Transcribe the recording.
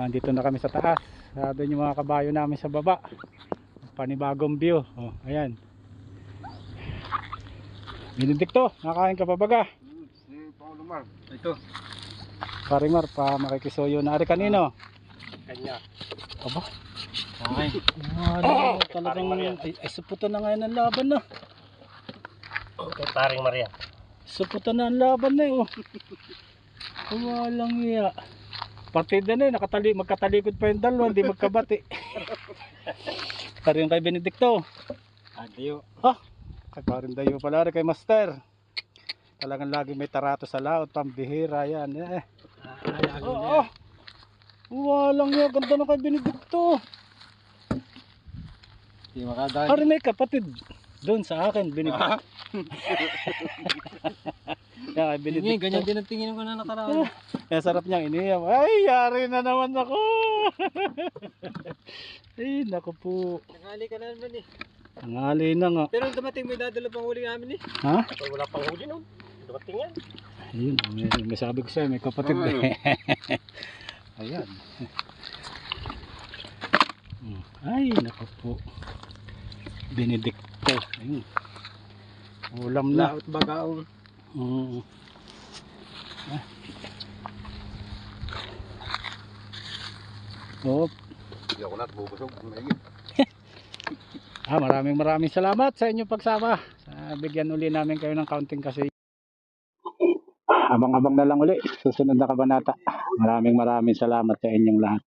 Andito na kami sa taas. Doon yung mga kabayo namin sa baba. Panibagong view. Oh, ayan. Benedicto, nakain ka pa baga? Si Paulo Mar. Ito. Paring Mar, pa makikisuyo na. Ari kanino? Kanya. Aba. Okay. Talagang ay suputan na ngayon ang laban na. Okay, paring Maria. Suputan na ang laban na oh. Walang iya. Partida na magkatalikod pa yung dalawa, hindi magkabati. Paring kay Benedicto. Adiyo. Kay paring dayo pala rin kay Master. Talagang lagi may tarato sa laot, pambihira yan. Oo. Walang iya, ganda na kay Benedicto. Di makadali. Paring may kapatid doon sa akin, Benedicto. Kaya kay Benedicto. Ganyan din ang tingin ko na nakaraan. Kaya sarap niyang iniyam. Ay, yari na naman ako. Ay, naku po. Nangali ka na naman eh. Nangali na nga. Pero dumating may dadala pang huli namin eh. Ha? Wala pang huli no. Dumating yan. Ayun, may sabi ko sa'yo, may kapatid eh. Ayan. Ay, naku po. Benedicto. Ayun. Ulam na. Laot bagaong. Oh. Hindi ako lahat bubusog. Maraming salamat sa inyong pagsama. Bigyan uli namin kayo ng counting kasi. Abang-abang na lang uli. Susunod na kabanata. Maraming salamat sa inyong lahat.